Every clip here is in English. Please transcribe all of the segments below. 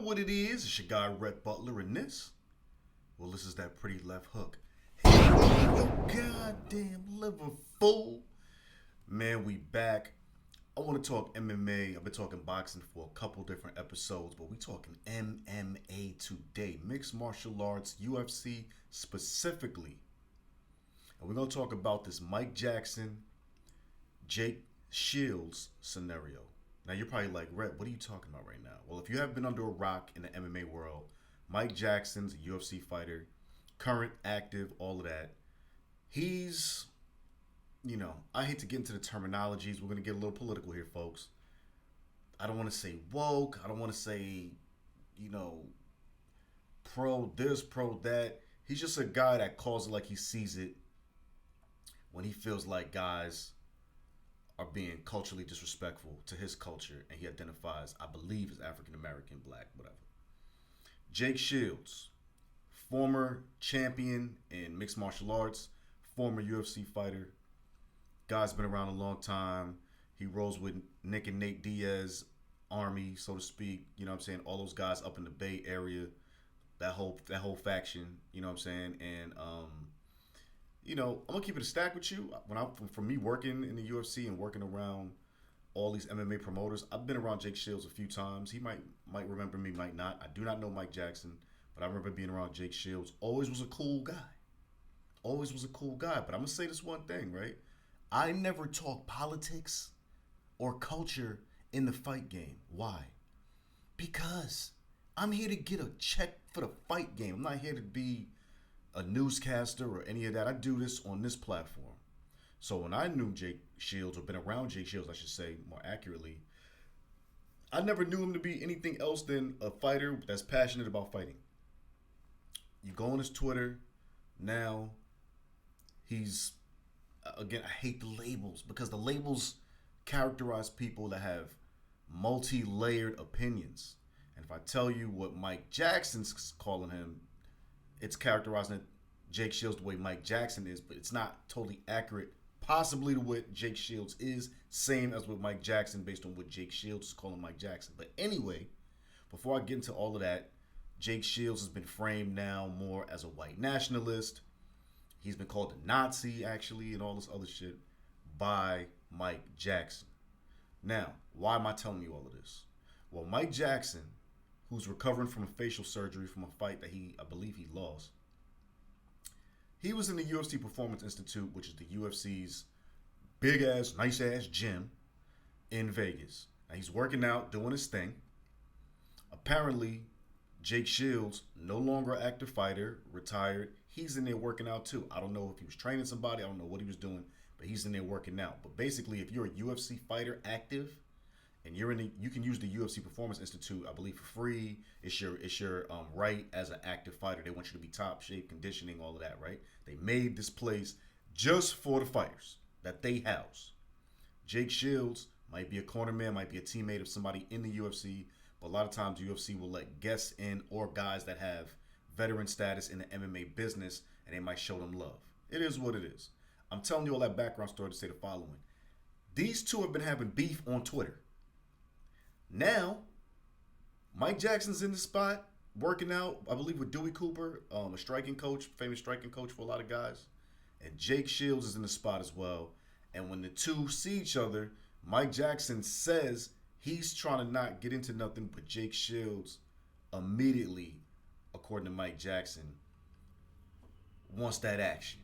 what it is. It's your guy, Rhett, Butler, and this is that pretty left hook. Hey, yo, goddamn liver fool. Man, we back. I want to talk MMA. I've been talking boxing for a couple different episodes, but we talking MMA today. Mixed martial arts, UFC specifically. And we're going to talk about this Mike Jackson, Jake Shields scenario. Now, you're probably like, Rhett, what are you talking about right now? Well, if you have been under a rock in the MMA world, Mike Jackson's a UFC fighter, current, active, all of that. He's, I hate to get into the terminologies. We're going to get a little political here, folks. I don't want to say woke. I don't want to say, pro this, pro that. He's just a guy that calls it like he sees it when he feels like guys are being culturally disrespectful to his culture, and he identifies, I believe, as African American, black, whatever. Jake Shields, former champion in mixed martial arts, former UFC fighter. Guy's been around a long time. He rolls with Nick and Nate Diaz army, so to speak. You know what I'm saying? All those guys up in the Bay Area, that whole faction. You know what I'm saying? And I'm gonna keep it a stack with you. From me working in the UFC and working around all these MMA promoters, I've been around Jake Shields a few times. He might remember me, might not. I do not know Mike Jackson, but I remember being around Jake Shields. Always was a cool guy. But I'm gonna say this one thing, right? I never talk politics or culture in the fight game. Why? Because I'm here to get a check for the fight game. I'm not here to be a newscaster or any of that. I do this on this platform. So when I knew Jake Shields, or been around Jake Shields, I should say more accurately, I never knew him to be anything else than a fighter that's passionate about fighting. You go on his Twitter now, he's, again, I hate the labels because the labels characterize people that have multi-layered opinions. And if I tell you what Mike Jackson's calling him, it's characterizing Jake Shields the way Mike Jackson is, but it's not totally accurate, possibly to what Jake Shields is, same as with Mike Jackson based on what Jake Shields is calling Mike Jackson. But anyway, before I get into all of that, Jake Shields has been framed now more as a white nationalist. He's been called a Nazi, actually, and all this other shit by Mike Jackson. Now, why am I telling you all of this? Well, Mike Jackson, who's recovering from a facial surgery from a fight that I believe he lost. He was in the UFC Performance Institute, which is the UFC's big-ass, nice-ass gym in Vegas. Now, he's working out, doing his thing. Apparently, Jake Shields, no longer an active fighter, retired. He's in there working out too. I don't know if he was training somebody. I don't know what he was doing, but he's in there working out. But basically, if you're a UFC fighter active, and you can use the UFC Performance Institute, I believe, for free. It's your right as an active fighter. They want you to be top shape, conditioning, all of that, right? They made this place just for the fighters that they house. Jake Shields might be a cornerman, might be a teammate of somebody in the UFC, but a lot of times the UFC will let guests in or guys that have veteran status in the MMA business, and they might show them love. It is what it is. I'm telling you all that background story to say the following. These two have been having beef on Twitter. Now, Mike Jackson's in the spot, working out, I believe, with Dewey Cooper, a striking coach, famous striking coach for a lot of guys. And Jake Shields is in the spot as well. And when the two see each other, Mike Jackson says he's trying to not get into nothing, but Jake Shields immediately, according to Mike Jackson, wants that action.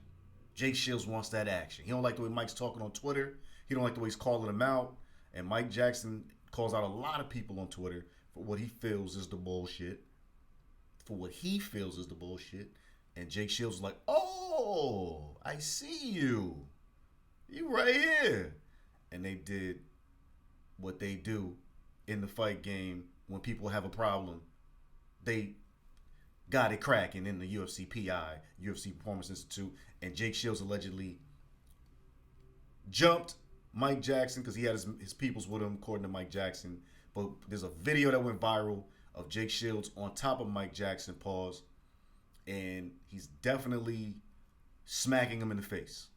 Jake Shields wants that action. He don't like the way Mike's talking on Twitter. He don't like the way he's calling him out. And Mike Jackson calls out a lot of people on Twitter for what he feels is the bullshit. And Jake Shields is like, oh, I see you. You right here. And they did what they do in the fight game when people have a problem. They got it cracking in the UFC PI, UFC Performance Institute, and Jake Shields allegedly jumped Mike Jackson because he had his peoples with him, according to Mike Jackson. But there's a video that went viral of Jake Shields on top of Mike Jackson, pause, and he's definitely smacking him in the face.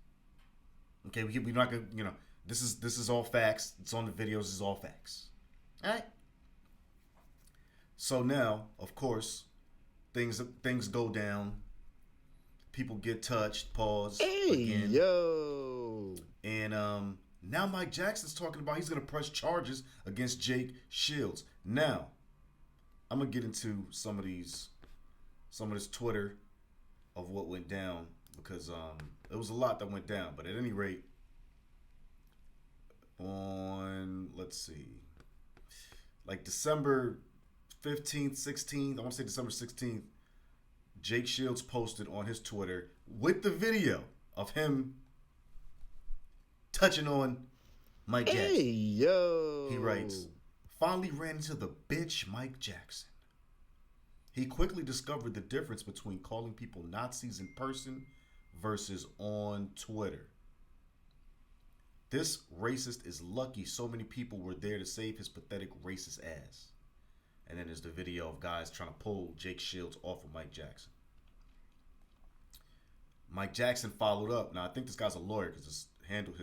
Okay, we're not gonna, this is all facts. It's on the videos. This is all facts. All right. So now, of course, things go down. People get touched. Pause Hey, again. yo. And now Mike Jackson's talking about he's gonna press charges against Jake Shields. Now, I'm gonna get into some of this Twitter of what went down because it was a lot that went down. But at any rate, on let's see, like December 15th, 16th, I want to say December 16th, Jake Shields posted on his Twitter with the video of him touching on Mike Hey, Jackson. He yo. writes, finally ran into the bitch Mike Jackson. He quickly discovered the difference between calling people Nazis in person versus on Twitter. This racist is lucky so many people were there to save his pathetic racist ass. And then there's the video of guys trying to pull Jake Shields off of Mike Jackson. Mike Jackson followed up. Now I think this guy's a lawyer because his handle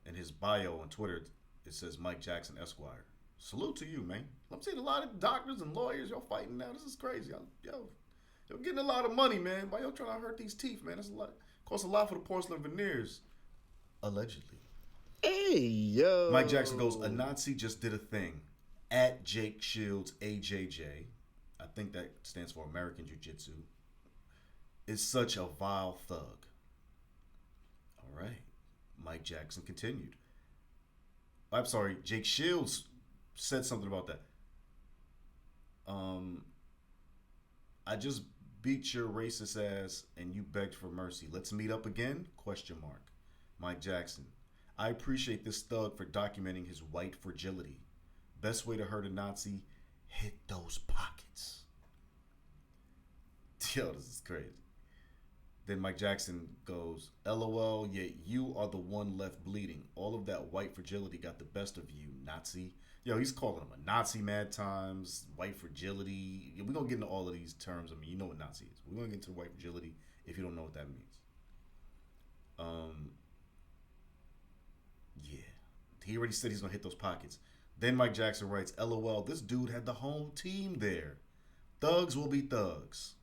in his bio on Twitter it says Mike Jackson Esquire. Salute to you, man. I'm seeing a lot of doctors and lawyers. Y'all fighting now. This is crazy. You're getting a lot of money, man. Why y'all trying to hurt these teeth, man? That's a lot. Costs a lot for the porcelain veneers. Allegedly. Hey, yo. Mike Jackson goes, a Nazi just did a thing. At Jake Shields, AJJ. I think that stands for American Jiu-Jitsu. Is such a vile thug. All right. Mike Jackson continued. I'm sorry, Jake Shields said something about that. I just beat your racist ass and you begged for mercy. Let's meet up again? Question mark. Mike Jackson. I appreciate this thug for documenting his white fragility. Best way to hurt a Nazi, hit those pockets. Yo, this is crazy. Then Mike Jackson goes, LOL, yet you are the one left bleeding. All of that white fragility got the best of you, Nazi. Yo, he's calling him a Nazi mad times, white fragility. We're going to get into all of these terms. I mean, you know what Nazi is. We're going to get into white fragility if you don't know what that means. Yeah. He already said he's going to hit those pockets. Then Mike Jackson writes, LOL, this dude had the home team there. Thugs will be thugs.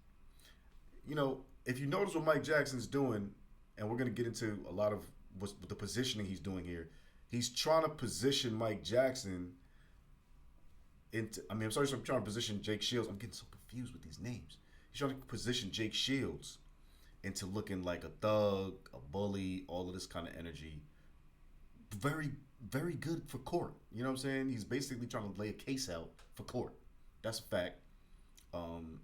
You know, if you notice what Mike Jackson's doing, and we're going to get into a lot of what the positioning he's doing here, he's trying to position Mike Jackson into, I'm trying to position Jake Shields. I'm getting so confused with these names. He's trying to position Jake Shields into looking like a thug, a bully, all of this kind of energy. Very, very good for court. You know what I'm saying? He's basically trying to lay a case out for court. That's a fact. And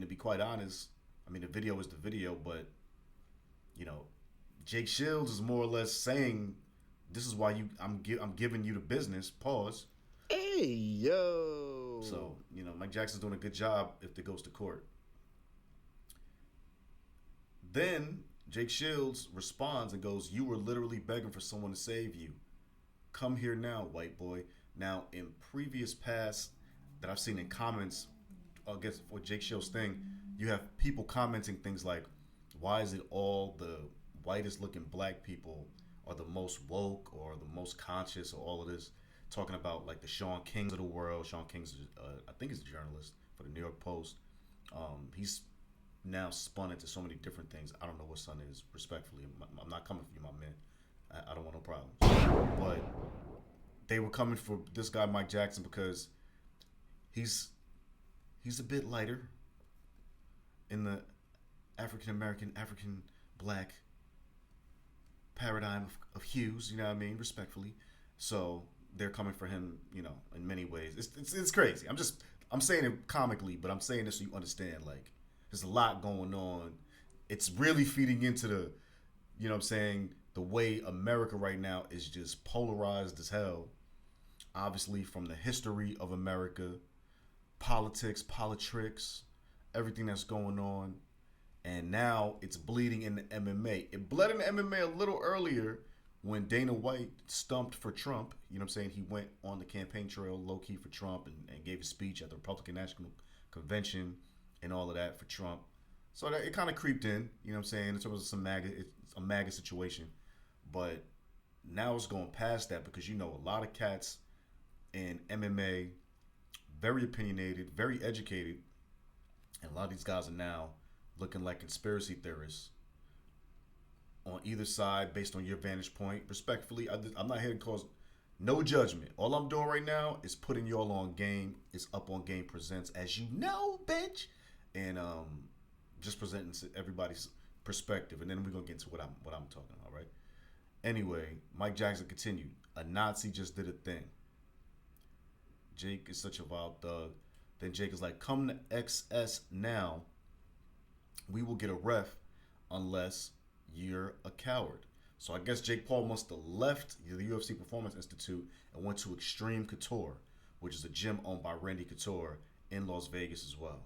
to be quite honest, I mean, the video is the video, but, you know, Jake Shields is more or less saying, this is why I'm giving you the business, pause. Hey, yo. So, you know, Mike Jackson's doing a good job if it goes to court. Then Jake Shields responds and goes, you were literally begging for someone to save you. Come here now, white boy. Now, in previous past that I've seen in comments, I guess for Jake Shields' thing, you have people commenting things like, why is it all the whitest looking black people are the most woke or the most conscious or all of this? Talking about like the Sean Kings of the world. Sean King's, I think, is a journalist for the New York Post. He's now spun into so many different things. I don't know what son is, respectfully. I'm not coming for you, my man. I don't want no problems. But they were coming for this guy, Mike Jackson, because he's a bit lighter in the African-American, African-black paradigm of hues, you know what I mean, respectfully. So they're coming for him, you know, in many ways. It's crazy. I'm saying it comically, but I'm saying this so you understand, like, there's a lot going on. It's really feeding into the, you know what I'm saying, the way America right now is just polarized as hell. Obviously, from the history of America, politics, politricks, everything that's going on. And now it's bleeding in the MMA. It bled in the MMA a little earlier when Dana White stumped for Trump. You know what I'm saying? He went on the campaign trail low-key for Trump and gave a speech at the Republican National Convention and all of that for Trump. So that, it kind of creeped in, you know what I'm saying? In terms of some it's a MAGA situation. But now it's going past that because, you know, a lot of cats in MMA very opinionated, very educated, and a lot of these guys are now looking like conspiracy theorists on either side based on your vantage point. Respectfully, I'm not here to cause no judgment. All I'm doing right now is putting y'all on game. It's Up on Game Presents, as you know, bitch, and just presenting everybody's perspective, and then we're gonna get into what I'm talking about, right? Anyway, Mike Jackson continued. A Nazi just did a thing. Jake is such a wild thug. Then Jake is like, come to XS now. We will get a ref unless you're a coward. So I guess Jake Paul must have left the UFC Performance Institute and went to Extreme Couture, which is a gym owned by Randy Couture in Las Vegas as well.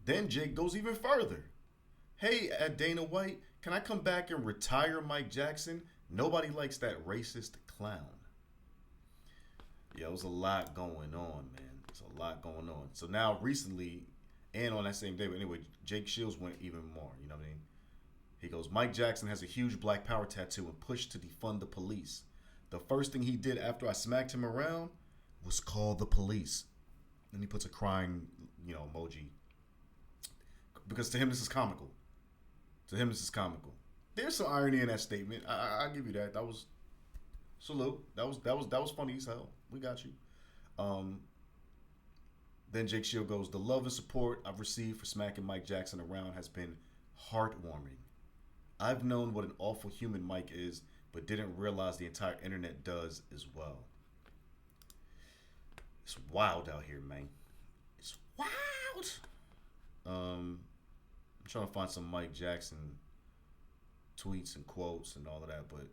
Then Jake goes even further. Hey, at Dana White, can I come back and retire Mike Jackson? Nobody likes that racist clown. Yeah, there's a lot going on, man. There's a lot going on. So now recently, and on that same day, but anyway, Jake Shields went even more, you know what I mean? He goes, Mike Jackson has a huge black power tattoo and pushed to defund the police. The first thing he did after I smacked him around was call the police. And he puts a crying, emoji. Because to him, this is comical. To him, this is comical. There's some irony in that statement. I'll give you that. That was salute. That was funny as hell. We got you. Then Jake Shield goes, the love and support I've received for smacking Mike Jackson around has been heartwarming. I've known what an awful human Mike is, but didn't realize the entire internet does as well. It's wild out here, man. It's wild. I'm trying to find some Mike Jackson tweets and quotes and all of that, but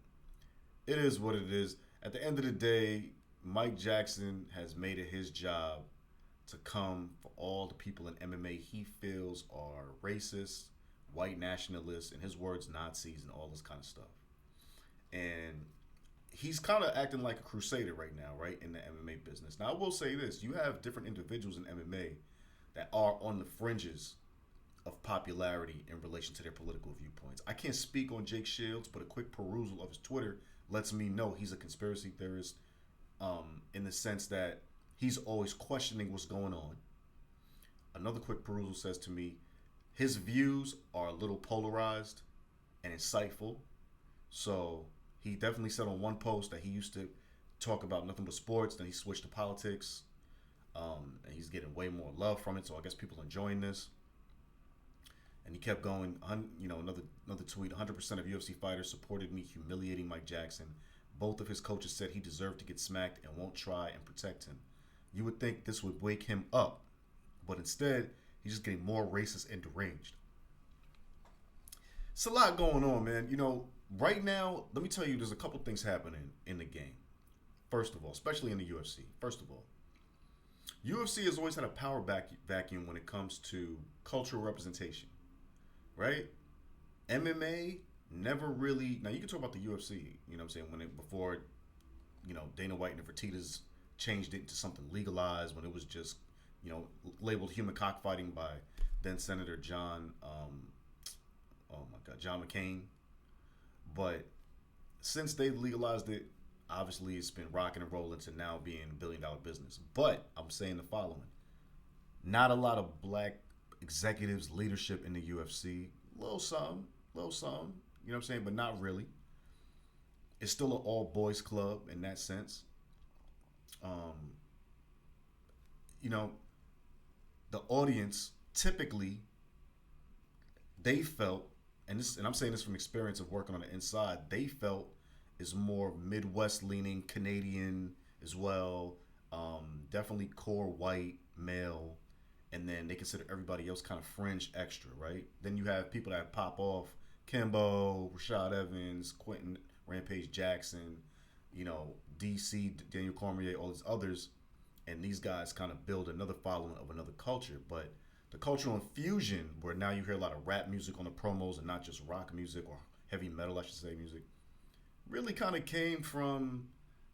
it is what it is. At the end of the day, Mike Jackson has made it his job to come for all the people in MMA he feels are racist, white nationalists, in his words, Nazis, and all this kind of stuff. And he's kind of acting like a crusader right now, right, in the MMA business. Now, I will say this. You have different individuals in MMA that are on the fringes of popularity in relation to their political viewpoints. I can't speak on Jake Shields, but a quick perusal of his Twitter lets me know he's a conspiracy theorist in the sense that he's always questioning what's going on. Another quick perusal says to me, his views are a little polarized and insightful. So he definitely said on one post that he used to talk about nothing but sports, then he switched to politics, and he's getting way more love from it. So I guess people are enjoying this. And he kept going, another tweet, 100% of UFC fighters supported me humiliating Mike Jackson. Both of his coaches said he deserved to get smacked and won't try and protect him. You would think this would wake him up, but instead, he's just getting more racist and deranged. It's a lot going on, man. Right now, let me tell you, there's a couple things happening in the game. First of all, especially in the UFC. First of all, UFC has always had a power vacuum when it comes to cultural representation, right? MMA never really. Now you can talk about the UFC. You know what I'm saying? Before, Dana White and the Fertittas changed it to something legalized, when it was just, labeled human cockfighting by then Senator John McCain. But since they've legalized it, obviously it's been rocking and rolling to now being a billion-dollar business. But I'm saying the following. Not a lot of black executives, leadership in the UFC. Little some, you know what I'm saying? But not really. It's still an all-boys club in that sense. The audience typically, they felt, and I'm saying this from experience of working on the inside, they felt is more Midwest leaning, Canadian as well, definitely core white male, and then they consider everybody else kind of fringe extra, right? Then you have people that pop off, Kimbo, Rashad Evans, Quentin Rampage Jackson, DC, Daniel Cormier, all these others, and these guys kind of build another following of another culture. But the cultural infusion, where now you hear a lot of rap music on the promos and not just rock music or heavy metal, I should say, music, really kind of came from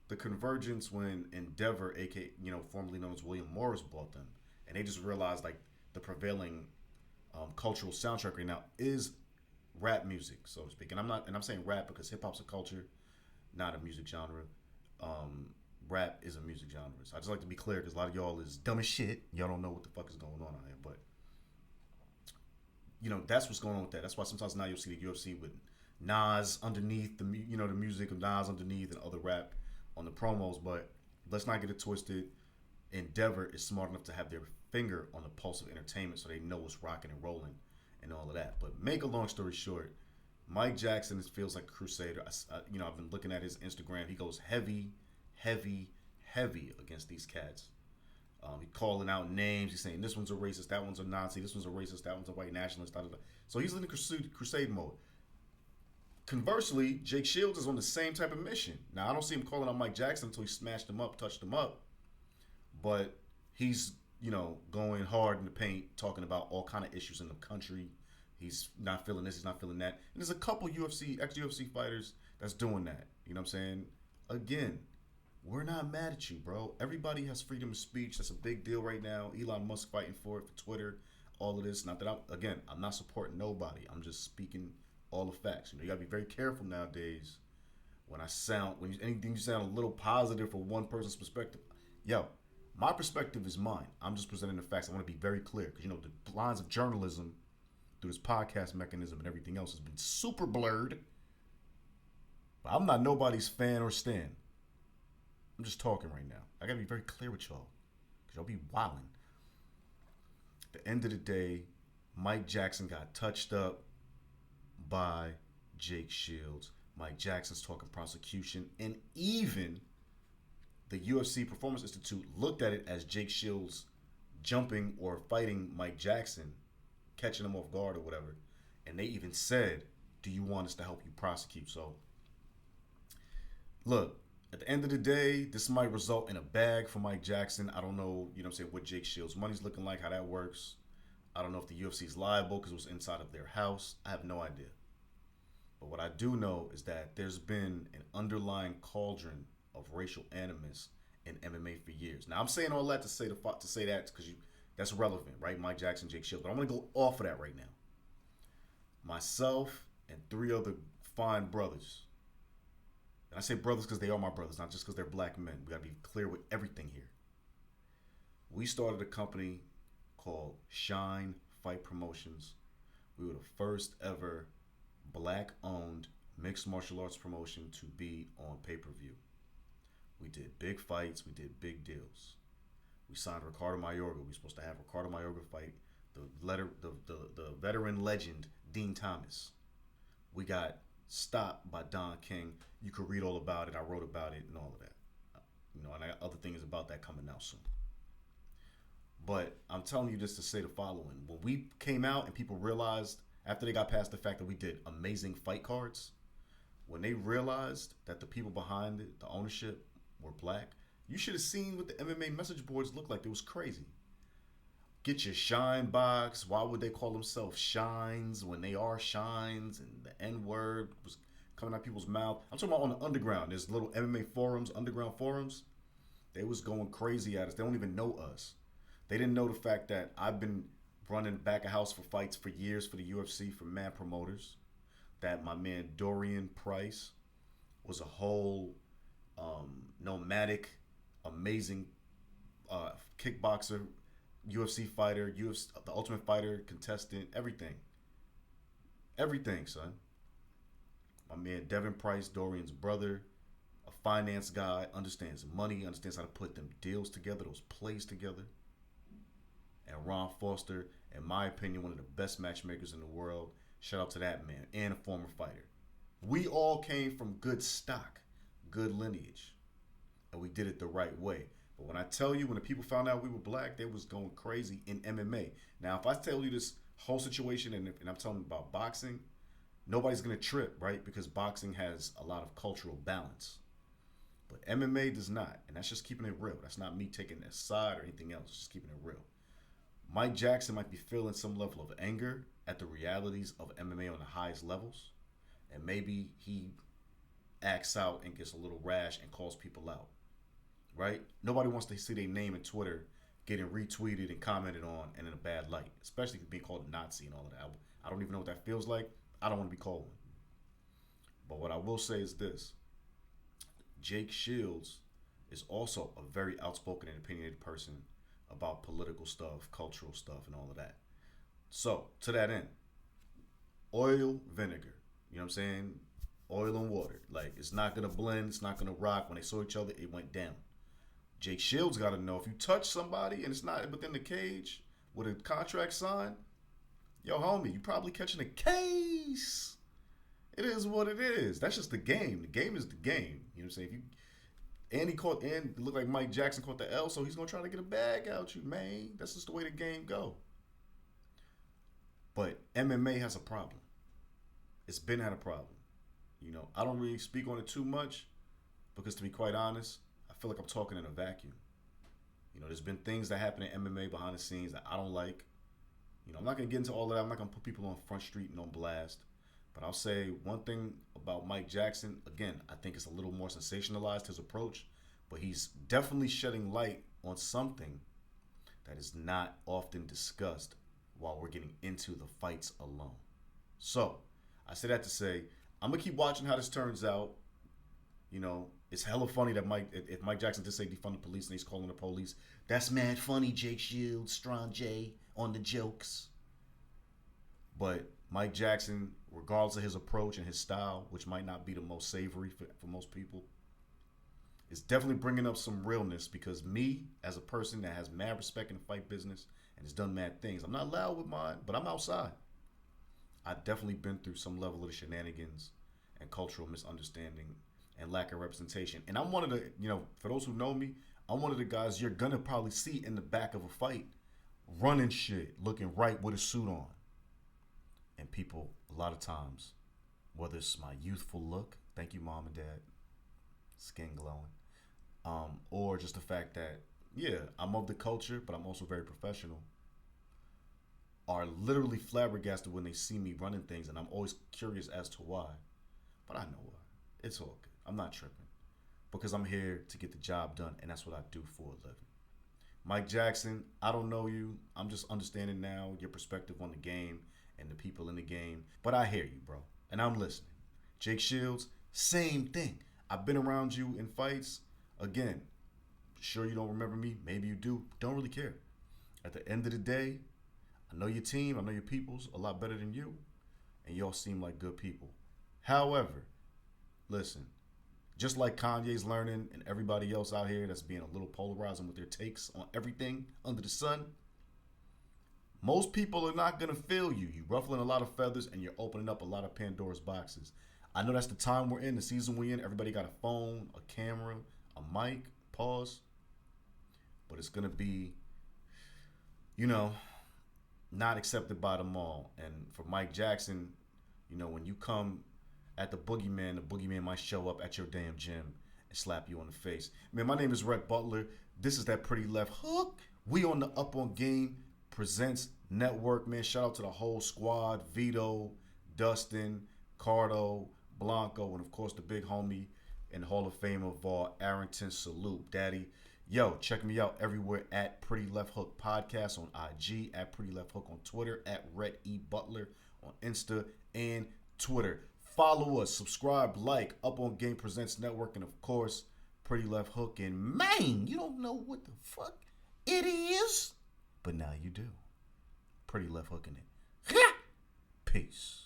the convergence when Endeavor, aka formerly known as William Morris, bought them, and they just realized like the prevailing cultural soundtrack right now is rap music, so to speak. And I'm saying rap because hip hop's a culture, not a music genre. rap is a music genre. So I just like to be clear because a lot of y'all is dumb as shit. Y'all don't know what the fuck is going on out here. But that's what's going on with that. That's why sometimes now you'll see the UFC with Nas underneath the the music of Nas underneath and other rap on the promos. But let's not get it twisted. Endeavor is smart enough to have their finger on the pulse of entertainment, so they know what's rocking and rolling and all of that. But make a long story short, Mike Jackson feels like a crusader. I've been looking at his Instagram. He goes heavy, heavy, heavy against these cats. He's calling out names. He's saying this one's a racist, that one's a Nazi, this one's a racist, that one's a white nationalist. Da, da, da. So he's in the crusade mode. Conversely, Jake Shields is on the same type of mission. Now, I don't see him calling out Mike Jackson until he smashed him up, touched him up. But he's, going hard in the paint, talking about all kind of issues in the country. He's not feeling this, he's not feeling that. And there's a couple ex-UFC fighters that's doing that. You know what I'm saying? Again, we're not mad at you, bro. Everybody has freedom of speech. That's a big deal right now. Elon Musk fighting for it, for Twitter, all of this. Not that I'm not supporting nobody. I'm just speaking all the facts. You gotta be very careful nowadays when anything you sound a little positive for one person's perspective. Yo, my perspective is mine. I'm just presenting the facts. I want to be very clear because the lines of journalism through this podcast mechanism and everything else has been super blurred. But I'm not nobody's fan or stan. I'm just talking right now. I gotta be very clear with y'all because y'all be wilding. At the end of the day, Mike Jackson got touched up by Jake Shields. Mike Jackson's talking prosecution, and even the UFC Performance Institute looked at it as Jake Shields jumping or fighting Mike Jackson, catching him off guard or whatever. And they even said, do you want us to help you prosecute? So, look, at the end of the day, this might result in a bag for Mike Jackson. I don't know, what Jake Shields' money's looking like, how that works. I don't know if the UFC is liable because it was inside of their house. I have no idea. But what I do know is that there's been an underlying cauldron of racial animus in MMA for years. Now, I'm saying all that to say that because that's relevant, right? Mike Jackson, Jake Shields. But I'm going to go off of that right now. Myself and 3 other fine brothers. And I say brothers because they are my brothers, not just because they're black men. We got to be clear with everything here. We started a company called Shine Fight Promotions. We were the first ever black-owned mixed martial arts promotion to be on pay-per-view. We did big fights. We did big deals. We signed Ricardo Mayorga. We were supposed to have Ricardo Mayorga fight the veteran legend Dean Thomas. We got stopped by Don King. You could read all about it. I wrote about it and all of that. And I got other things about that coming out soon. But I'm telling you this to say the following. When we came out and people realized, after they got past the fact that we did amazing fight cards, when they realized that the people behind it, the ownership, were black, you should have seen what the MMA message boards looked like. It was crazy. Get your Shine box. Why would they call themselves Shines when they are Shines? And the N-word was coming out people's mouth. I'm talking about on the underground. There's little MMA forums, underground forums. They was going crazy at us. They don't even know us. They didn't know the fact that I've been running back of house for fights for years for the UFC for mad promoters. That my man Dorian Price was a whole nomadic, amazing kickboxer, UFC fighter, the Ultimate Fighter contestant, everything. Everything, son. My man Devin Price, Dorian's brother, a finance guy, understands money, understands how to put them deals together, those plays together. And Ron Foster, in my opinion, one of the best matchmakers in the world. Shout out to that man, and a former fighter. We all came from good stock, good lineage, and we did it the right way. But when I tell you, when the people found out we were black, they was going crazy in MMA. Now, if I tell you this whole situation and I'm telling you about boxing, nobody's going to trip, right? Because boxing has a lot of cultural balance. But MMA does not, and that's just keeping it real. That's not me taking a side or anything else, just keeping it real. Mike Jackson might be feeling some level of anger at the realities of MMA on the highest levels, and maybe he acts out and gets a little rash and calls people out, right? Nobody wants to see their name in Twitter getting retweeted and commented on and in a bad light, especially being called a Nazi and all of that. I don't even know what that feels like. I don't want to be called one. But what I will say is this. Jake Shields is also a very outspoken and opinionated person about political stuff, cultural stuff, and all of that. So, to that end, oil, vinegar. You know what I'm saying? Oil and water. Like, it's not going to blend. It's not going to rock. When they saw each other, it went down. Jake Shields got to know if you touch somebody and it's not within the cage with a contract signed, yo, homie, you probably catching a case. It is what it is. That's just the game. The game is the game. You know what I'm saying? If you and he caught and it looked like Mike Jackson caught the L, so he's gonna try to get a bag out you, man. That's just the way the game go. But MMA has a problem. It's been had a problem. You know, I don't really speak on it too much because, to be quite honest, I feel like I'm talking in a vacuum. You know, there's been things that happen in MMA behind the scenes that I don't like. You know, I'm not gonna get into all of that. I'm not gonna put people on Front Street and on blast. But I'll say one thing about Mike Jackson. Again, I think it's a little more sensationalized, his approach. But he's definitely shedding light on something that is not often discussed while we're getting into the fights alone. So, I say that to say, I'm going to keep watching how this turns out. You know, it's hella funny that if Mike Jackson did say defund the police and he's calling the police, that's mad funny, Jake Shields, Strong J, on the jokes. But Mike Jackson, regardless of his approach and his style, which might not be the most savory for most people, is definitely bringing up some realness, because me, as a person that has mad respect in the fight business and has done mad things, I'm not loud with mine, but I'm outside. I've definitely been through some level of the shenanigans and cultural misunderstanding and lack of representation. And I'm one of the, you know, for those who know me, I'm one of the guys you're going to probably see in the back of a fight running shit, looking right with a suit on. And people, a lot of times, whether it's my youthful look, thank you, mom and dad, skin glowing, or just the fact that, yeah, I'm of the culture, but I'm also very professional, are literally flabbergasted when they see me running things, and I'm always curious as to why. But I know why. It's all good. I'm not tripping, because I'm here to get the job done, and that's what I do for a living. Mike Jackson, I don't know you. I'm just understanding now your perspective on the game and the people in the game. But I hear you, bro, and I'm listening. Jake Shields, same thing. I've been around you in fights. Again, sure you don't remember me. Maybe you do. Don't really care. At the end of the day, I know your team. I know your peoples a lot better than you. And y'all seem like good people. However, listen, just like Kanye's learning and everybody else out here that's being a little polarizing with their takes on everything under the sun, most people are not going to feel you. You're ruffling a lot of feathers and you're opening up a lot of Pandora's boxes. I know that's the time we're in, the season we're in. Everybody got a phone, a camera, a mic, pause. But it's going to be, you know, not accepted by them all. And for Mike Jackson, you know, when you come at the boogeyman might show up at your damn gym and slap you on the face. Man, my name is Rhett Butler. This is that Pretty Left Hook. We on the Up On Game Presents Network, man. Shout out to the whole squad. Vito, Dustin, Cardo, Blanco, and of course the big homie and Hall of Famer Var Arrington. Salute, daddy. Yo, check me out everywhere at Pretty Left Hook Podcast on IG, at Pretty Left Hook on Twitter, at Rhett E. Butler on Insta and Twitter. Follow us, subscribe, like, Up On Game Presents Network, and of course, Pretty Left Hook. And man, you don't know what the fuck it is, but now you do. Pretty Left Hook in it. Peace.